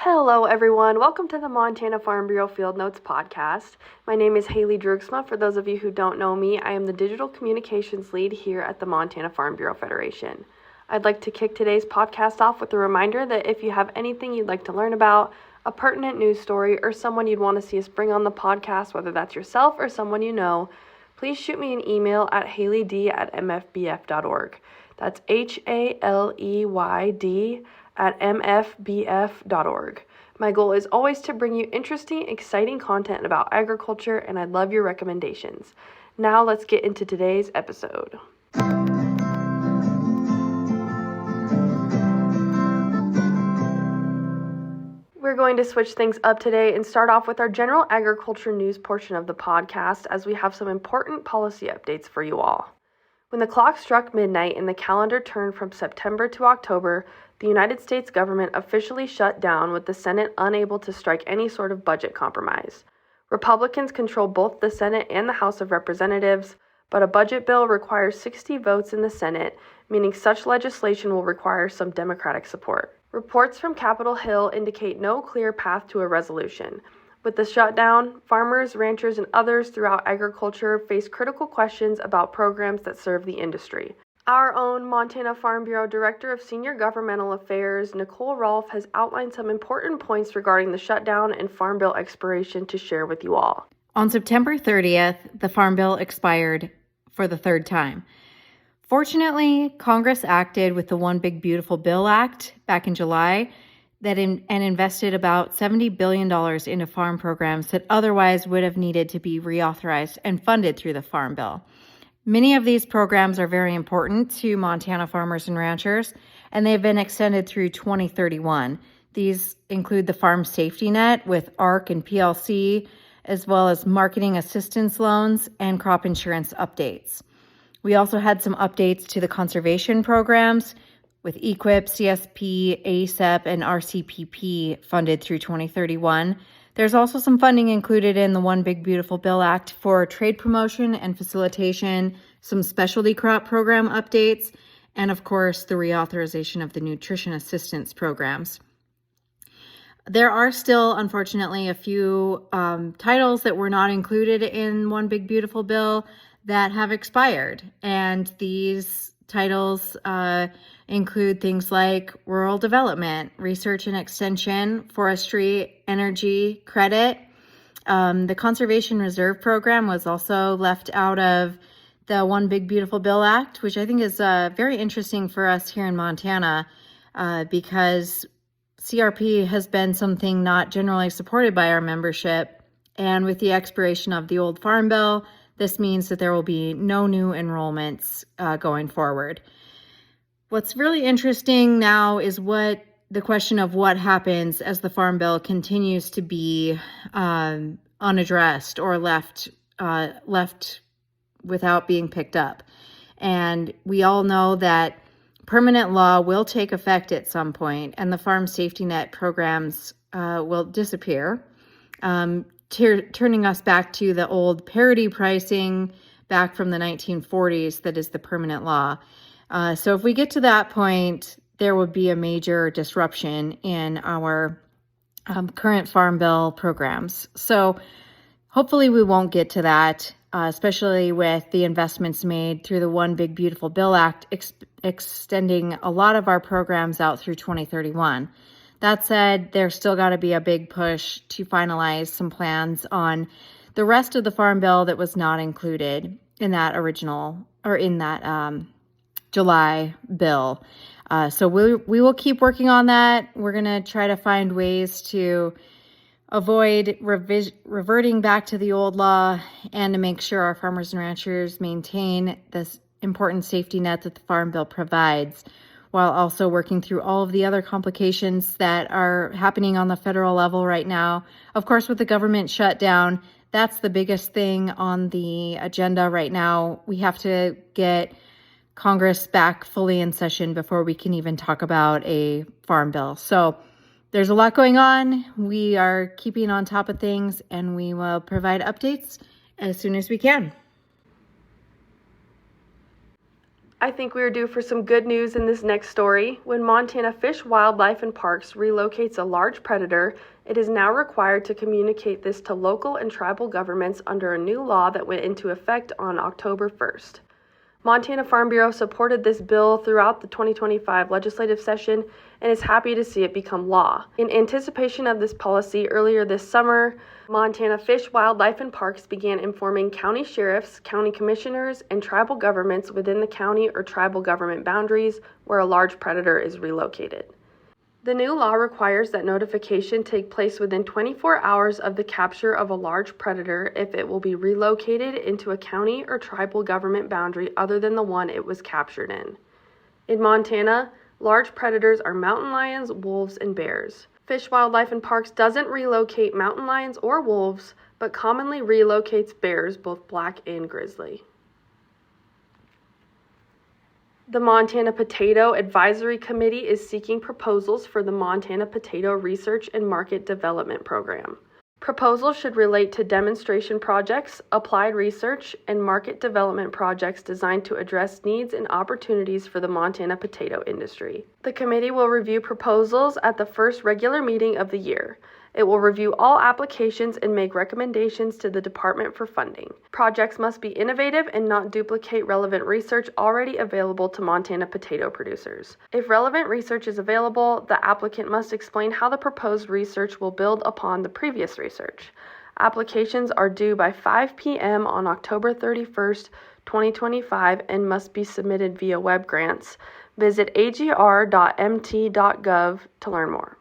Hello everyone, welcome to the Montana Farm Bureau Field Notes podcast. My name is Haley Drugsma. For those of you who don't know me, I am the digital communications lead here at the Montana Farm Bureau Federation. I'd like to kick today's podcast off with a reminder that if you have anything you'd like to learn about, a pertinent news story, or someone you'd want to see us bring on the podcast, whether that's yourself or someone you know, please shoot me an email at haleyd@mfbf.org. That's HALEYD@mfbf.org. My goal is always to bring you interesting, exciting content about agriculture, and I'd love your recommendations. Now let's get into today's episode. We're going to switch things up today and start off with our general agriculture news portion of the podcast, as we have some important policy updates for you all. When the clock struck midnight and the calendar turned from September to October, the United States government officially shut down, with the Senate unable to strike any sort of budget compromise. Republicans control both the Senate and the House of Representatives, but a budget bill requires 60 votes in the Senate, meaning such legislation will require some Democratic support. Reports from Capitol Hill indicate no clear path to a resolution. With the shutdown, farmers, ranchers, and others throughout agriculture face critical questions about programs that serve the industry. Our own Montana Farm Bureau Director of Senior Governmental Affairs, Nicole Rolf, has outlined some important points regarding the shutdown and Farm Bill expiration to share with you all. On September 30th, the Farm Bill expired for the third time. Fortunately, Congress acted with the One Big Beautiful Bill Act back in July and invested about $70 billion into farm programs that otherwise would have needed to be reauthorized and funded through the Farm Bill. Many of these programs are very important to Montana farmers and ranchers, and they've been extended through 2031. These include the Farm Safety Net with ARC and PLC, as well as marketing assistance loans and crop insurance updates. We also had some updates to the conservation programs with EQIP, CSP, ASEP, and RCPP funded through 2031. There's also some funding included in the One Big Beautiful Bill Act for trade promotion and facilitation, some specialty crop program updates, and of course, the reauthorization of the nutrition assistance programs. There are still, unfortunately, a few titles that were not included in One Big Beautiful Bill that have expired. And these titles include things like rural development, research and extension, forestry, energy, credit. The Conservation Reserve Program was also left out of the One Big Beautiful Bill Act, which I think is very interesting for us here in Montana because CRP has been something not generally supported by our membership. And with the expiration of the old Farm Bill, this means that there will be no new enrollments going forward. What's really interesting now is the question of what happens as the Farm Bill continues to be unaddressed or left without being picked up. And we all know that permanent law will take effect at some point, and the Farm Safety Net programs will disappear, turning us back to the old parity pricing back from the 1940s that is the permanent law. So if we get to that point, there would be a major disruption in our current Farm Bill programs. So hopefully we won't get to that, especially with the investments made through the One Big Beautiful Bill Act extending a lot of our programs out through 2031. That said, there's still got to be a big push to finalize some plans on the rest of the Farm Bill that was not included in that original or in that July bill. So we will keep working on that. We're going to try to find ways to avoid reverting back to the old law and to make sure our farmers and ranchers maintain this important safety net that the Farm Bill provides, while also working through all of the other complications that are happening on the federal level right now. Of course, with the government shutdown, that's the biggest thing on the agenda right now. We have to get Congress back fully in session before we can even talk about a Farm Bill. So there's a lot going on. We are keeping on top of things, and we will provide updates as soon as we can. I think we are due for some good news in this next story. When Montana Fish, Wildlife, and Parks relocates a large predator, it is now required to communicate this to local and tribal governments under a new law that went into effect on October 1st. Montana Farm Bureau supported this bill throughout the 2025 legislative session and is happy to see it become law. In anticipation of this policy, earlier this summer, Montana Fish, Wildlife, and Parks began informing county sheriffs, county commissioners, and tribal governments within the county or tribal government boundaries where a large predator is relocated. The new law requires that notification take place within 24 hours of the capture of a large predator if it will be relocated into a county or tribal government boundary other than the one it was captured in. In Montana, large predators are mountain lions, wolves, and bears. Fish, Wildlife, and Parks doesn't relocate mountain lions or wolves, but commonly relocates bears, both black and grizzly. The Montana Potato Advisory Committee is seeking proposals for the Montana Potato Research and Market Development Program. Proposals should relate to demonstration projects, applied research, and market development projects designed to address needs and opportunities for the Montana potato industry. The committee will review proposals at the first regular meeting of the year. It will review all applications and make recommendations to the department for funding. Projects must be innovative and not duplicate relevant research already available to Montana potato producers. If relevant research is available, the applicant must explain how the proposed research will build upon the previous research. Applications are due by 5 p.m. on October 31st, 2025 and must be submitted via web grants. Visit agr.mt.gov to learn more.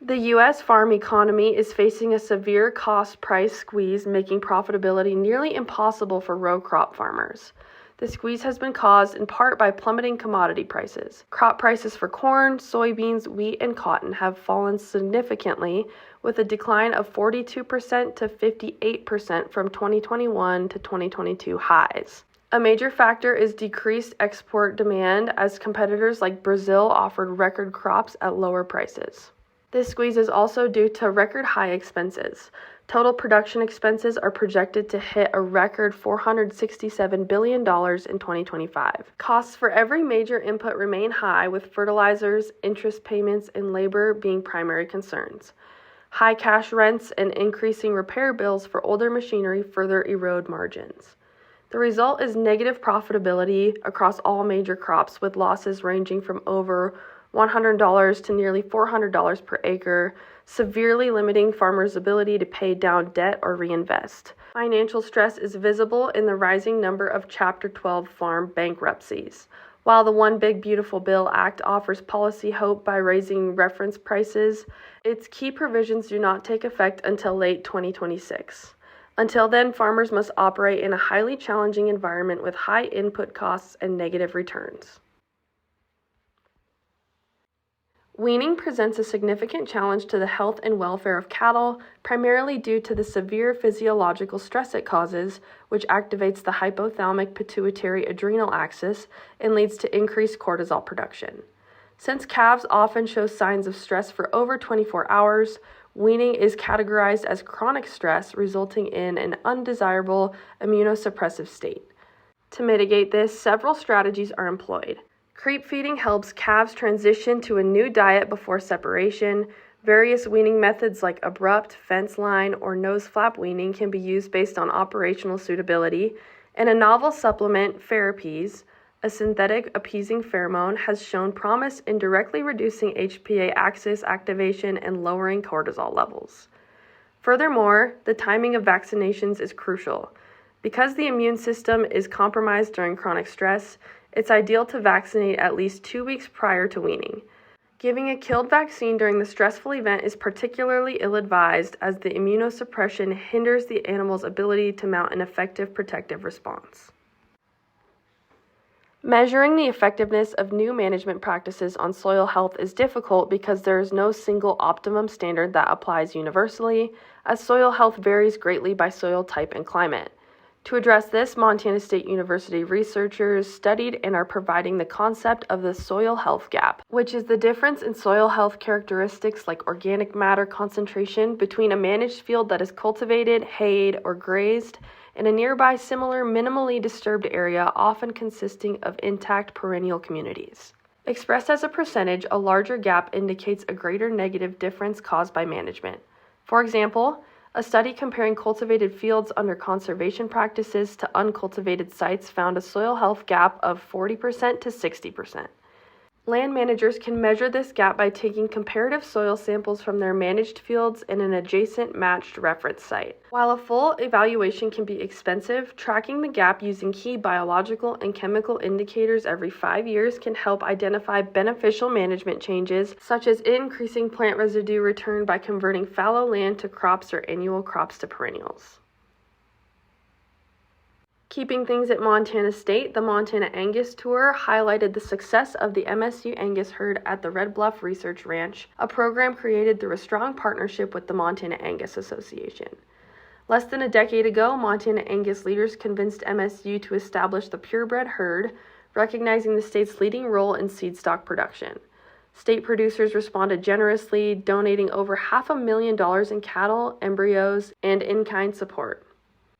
The U.S. farm economy is facing a severe cost-price squeeze, making profitability nearly impossible for row crop farmers. The squeeze has been caused in part by plummeting commodity prices. Crop prices for corn, soybeans, wheat, and cotton have fallen significantly, with a decline of 42% to 58% from 2021 to 2022 highs. A major factor is decreased export demand, as competitors like Brazil offered record crops at lower prices. This squeeze is also due to record high expenses. Total production expenses are projected to hit a record $467 billion in 2025. Costs for every major input remain high, with fertilizers, interest payments, and labor being primary concerns. High cash rents and increasing repair bills for older machinery further erode margins. The result is negative profitability across all major crops, with losses ranging from over $100 to nearly $400 per acre, severely limiting farmers' ability to pay down debt or reinvest. Financial stress is visible in the rising number of Chapter 12 farm bankruptcies. While the One Big Beautiful Bill Act offers policy hope by raising reference prices, its key provisions do not take effect until late 2026. Until then, farmers must operate in a highly challenging environment with high input costs and negative returns. Weaning presents a significant challenge to the health and welfare of cattle, primarily due to the severe physiological stress it causes, which activates the hypothalamic pituitary adrenal axis and leads to increased cortisol production. Since calves often show signs of stress for over 24 hours, weaning is categorized as chronic stress, resulting in an undesirable immunosuppressive state. To mitigate this, several strategies are employed. Creep feeding helps calves transition to a new diet before separation. Various weaning methods like abrupt, fence line, or nose flap weaning can be used based on operational suitability. And a novel supplement, Therapies, a synthetic appeasing pheromone, has shown promise in directly reducing HPA axis activation and lowering cortisol levels. Furthermore, the timing of vaccinations is crucial. Because the immune system is compromised during chronic stress, it's ideal to vaccinate at least 2 weeks prior to weaning. Giving a killed vaccine during the stressful event is particularly ill-advised, as the immunosuppression hinders the animal's ability to mount an effective protective response. Measuring the effectiveness of new management practices on soil health is difficult because there is no single optimum standard that applies universally, as soil health varies greatly by soil type and climate. To address this, Montana State University researchers studied and are providing the concept of the soil health gap, which is the difference in soil health characteristics like organic matter concentration between a managed field that is cultivated, hayed, or grazed and a nearby similar minimally disturbed area often consisting of intact perennial communities. Expressed as a percentage, a larger gap indicates a greater negative difference caused by management. For example, a study comparing cultivated fields under conservation practices to uncultivated sites found a soil health gap of 40% to 60%. Land managers can measure this gap by taking comparative soil samples from their managed fields and an adjacent matched reference site. While a full evaluation can be expensive, tracking the gap using key biological and chemical indicators every 5 years can help identify beneficial management changes, such as increasing plant residue return by converting fallow land to crops or annual crops to perennials. Keeping things at Montana State, the Montana Angus Tour highlighted the success of the MSU Angus herd at the Red Bluff Research Ranch, a program created through a strong partnership with the Montana Angus Association. Less than a decade ago, Montana Angus leaders convinced MSU to establish the purebred herd, recognizing the state's leading role in seed stock production. State producers responded generously, donating over $500,000 in cattle, embryos, and in-kind support.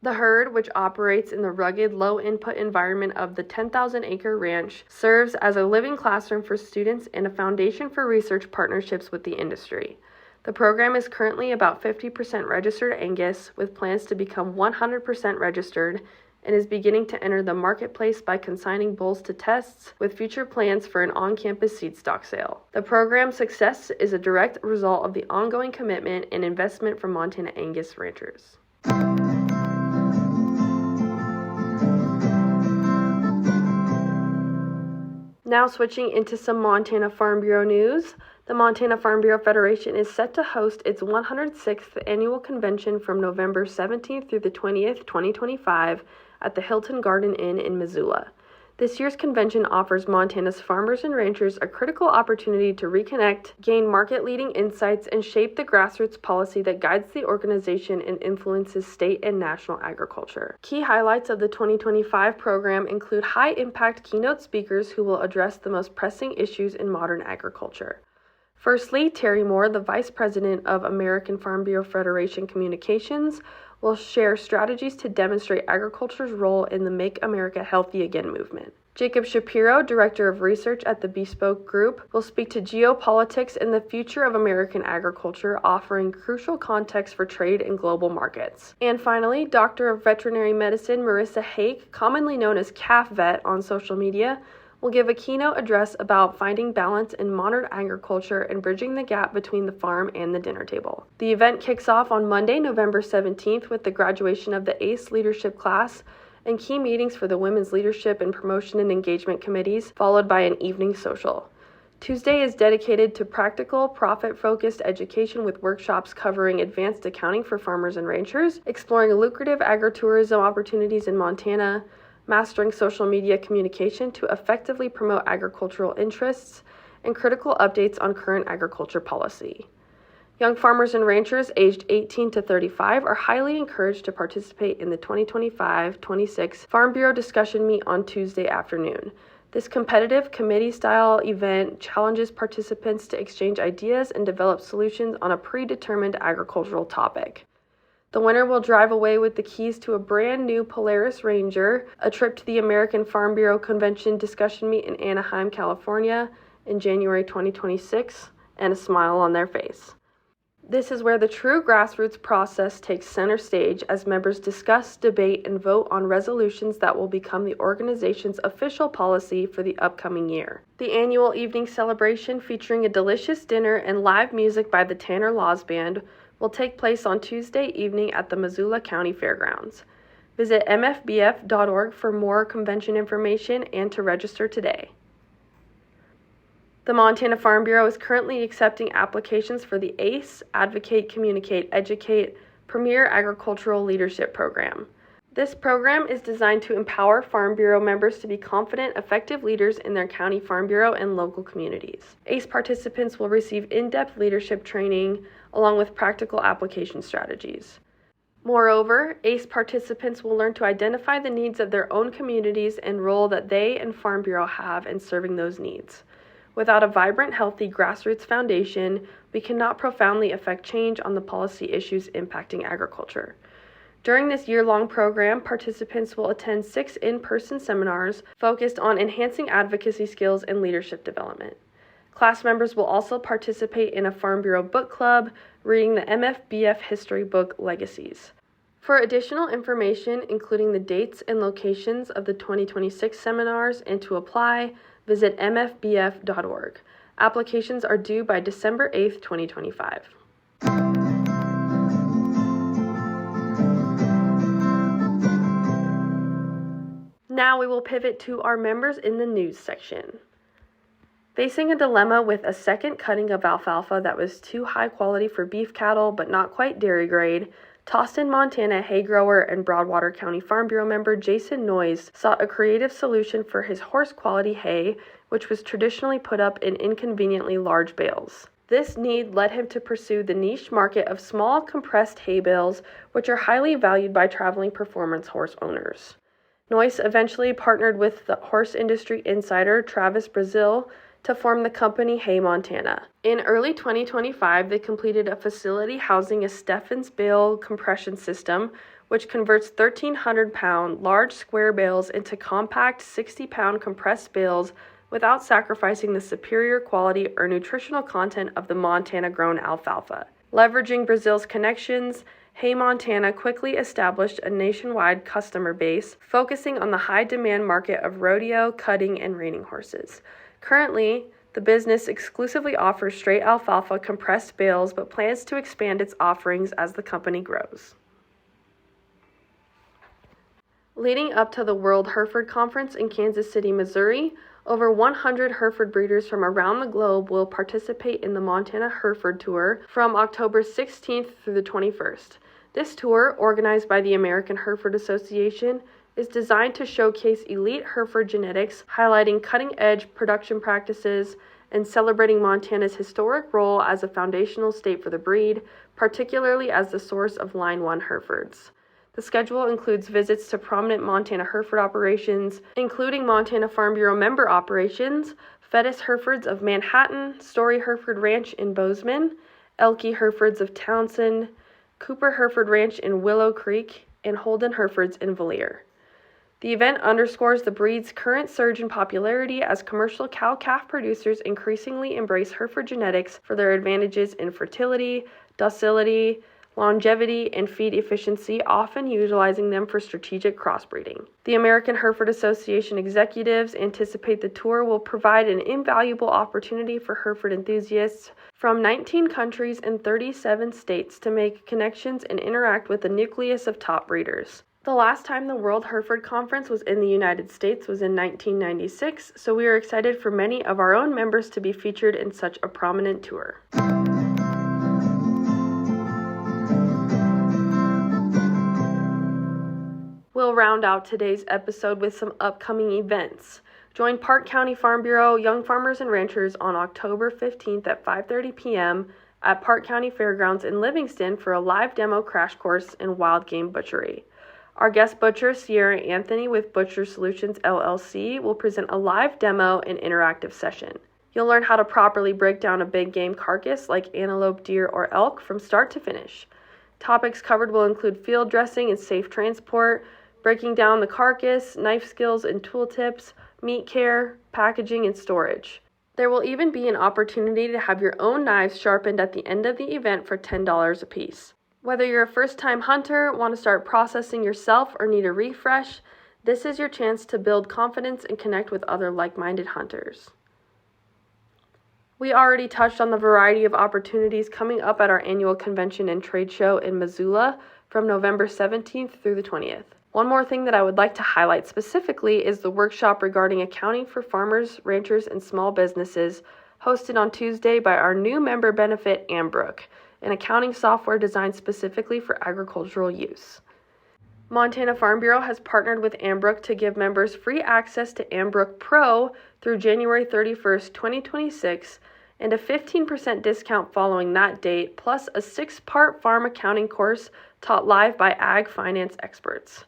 The herd, which operates in the rugged, low-input environment of the 10,000-acre ranch, serves as a living classroom for students and a foundation for research partnerships with the industry. The program is currently about 50% registered Angus, with plans to become 100% registered, and is beginning to enter the marketplace by consigning bulls to tests, with future plans for an on-campus seed stock sale. The program's success is a direct result of the ongoing commitment and investment from Montana Angus ranchers. Now switching into some Montana Farm Bureau news. The Montana Farm Bureau Federation is set to host its 106th annual convention from November 17th through the 20th, 2025 at the Hilton Garden Inn in Missoula. This year's convention offers Montana's farmers and ranchers a critical opportunity to reconnect, gain market-leading insights, and shape the grassroots policy that guides the organization and influences state and national agriculture. Key highlights of the 2025 program include high-impact keynote speakers who will address the most pressing issues in modern agriculture. Firstly, Terry Moore, the Vice President of American Farm Bureau Federation Communications, will share strategies to demonstrate agriculture's role in the Make America Healthy Again movement. Jacob Shapiro, Director of Research at the Bespoke Group, will speak to geopolitics and the future of American agriculture, offering crucial context for trade and global markets. And finally, Doctor of Veterinary Medicine Marissa Hake, commonly known as Calf Vet on social media, will give a keynote address about finding balance in modern agriculture and bridging the gap between the farm and the dinner table. The event kicks off on Monday, November 17th with the graduation of the ACE leadership class and key meetings for the Women's Leadership and Promotion and Engagement Committees, followed by an evening social. Tuesday is dedicated to practical, profit-focused education with workshops covering advanced accounting for farmers and ranchers, exploring lucrative agritourism opportunities in Montana, mastering social media communication to effectively promote agricultural interests, and critical updates on current agriculture policy. Young farmers and ranchers aged 18 to 35 are highly encouraged to participate in the 2025-26 Farm Bureau discussion meet on Tuesday afternoon. This competitive committee-style event challenges participants to exchange ideas and develop solutions on a predetermined agricultural topic. The winner will drive away with the keys to a brand new Polaris Ranger, a trip to the American Farm Bureau Convention discussion meet in Anaheim, California in January 2026, and a smile on their face. This is where the true grassroots process takes center stage as members discuss, debate, and vote on resolutions that will become the organization's official policy for the upcoming year. The annual evening celebration, featuring a delicious dinner and live music by the Tanner Laws Band, will take place on Tuesday evening at the Missoula County Fairgrounds. Visit mfbf.org for more convention information and to register today. The Montana Farm Bureau is currently accepting applications for the ACE, Advocate, Communicate, Educate Premier Agricultural Leadership Program. This program is designed to empower Farm Bureau members to be confident, effective leaders in their county Farm Bureau and local communities. ACE participants will receive in-depth leadership training along with practical application strategies. Moreover, ACE participants will learn to identify the needs of their own communities and role that they and Farm Bureau have in serving those needs. Without a vibrant, healthy grassroots foundation, we cannot profoundly affect change on the policy issues impacting agriculture. During this year-long program, participants will attend 6 in-person seminars focused on enhancing advocacy skills and leadership development. Class members will also participate in a Farm Bureau book club, reading the MFBF history book Legacies. For additional information, including the dates and locations of the 2026 seminars and to apply, visit mfbf.org. Applications are due by December 8th, 2025. Now we will pivot to our members in the news section. Facing a dilemma with a second cutting of alfalfa that was too high quality for beef cattle but not quite dairy grade, Toston, Montana hay grower and Broadwater County Farm Bureau member Jason Noyes sought a creative solution for his horse quality hay, which was traditionally put up in inconveniently large bales. This need led him to pursue the niche market of small compressed hay bales, which are highly valued by traveling performance horse owners. Noyes eventually partnered with the horse industry insider Travis Brazil to form the company Hay Montana. In early 2025, they completed a facility housing a Steffens bale compression system, which converts 1,300-pound large square bales into compact 60-pound compressed bales without sacrificing the superior quality or nutritional content of the Montana-grown alfalfa. Leveraging Brazil's connections, Hay Montana quickly established a nationwide customer base, focusing on the high-demand market of rodeo, cutting, and reining horses. Currently, the business exclusively offers straight alfalfa compressed bales, but plans to expand its offerings as the company grows. Leading up to the World Hereford Conference in Kansas City, Missouri, over 100 Hereford breeders from around the globe will participate in the Montana Hereford Tour from October 16th through the 21st. This tour, organized by the American Hereford Association, is designed to showcase elite Hereford genetics, highlighting cutting-edge production practices and celebrating Montana's historic role as a foundational state for the breed, particularly as the source of Line 1 Herefords. The schedule includes visits to prominent Montana Hereford operations, including Montana Farm Bureau member operations, Fettis Herefords of Manhattan, Story Hereford Ranch in Bozeman, Elke Herefords of Townsend, Cooper Hereford Ranch in Willow Creek, and Holden Herefords in Valier. The event underscores the breed's current surge in popularity as commercial cow-calf producers increasingly embrace Hereford genetics for their advantages in fertility, docility, longevity, and feed efficiency, often utilizing them for strategic crossbreeding. The American Hereford Association executives anticipate the tour will provide an invaluable opportunity for Hereford enthusiasts from 19 countries and 37 states to make connections and interact with a nucleus of top breeders. The last time the World Hereford Conference was in the United States was in 1996, so we are excited for many of our own members to be featured in such a prominent tour. We'll round out today's episode with some upcoming events. Join Park County Farm Bureau Young Farmers and Ranchers on October 15th at 5:30 p.m. at Park County Fairgrounds in Livingston for a live demo crash course in wild game butchery. Our guest butcher, Sierra Anthony with Butcher Solutions LLC, will present a live demo and interactive session. You'll learn how to properly break down a big game carcass like antelope, deer, or elk from start to finish. Topics covered will include field dressing and safe transport, breaking down the carcass, knife skills and tool tips, meat care, packaging, and storage. There will even be an opportunity to have your own knives sharpened at the end of the event for $10 a piece. Whether you're a first-time hunter, want to start processing yourself, or need a refresh, this is your chance to build confidence and connect with other like-minded hunters. We already touched on the variety of opportunities coming up at our annual convention and trade show in Missoula from November 17th through the 20th. One more thing that I would like to highlight specifically is the workshop regarding accounting for farmers, ranchers, and small businesses, hosted on Tuesday by our new member benefit, Ambrook, an accounting software designed specifically for agricultural use. Montana Farm Bureau has partnered with Ambrook to give members free access to Ambrook Pro through January 31st, 2026, and a 15% discount following that date, plus a 6-part farm accounting course taught live by ag finance experts.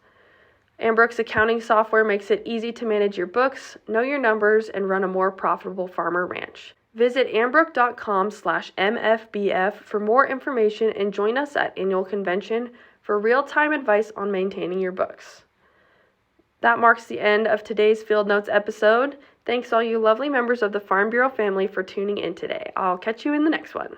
Ambrook's accounting software makes it easy to manage your books, know your numbers, and run a more profitable farmer ranch. Visit ambrook.com/MFBF for more information and join us at annual convention for real-time advice on maintaining your books. That marks the end of today's Field Notes episode. Thanks all you lovely members of the Farm Bureau family for tuning in today. I'll catch you in the next one.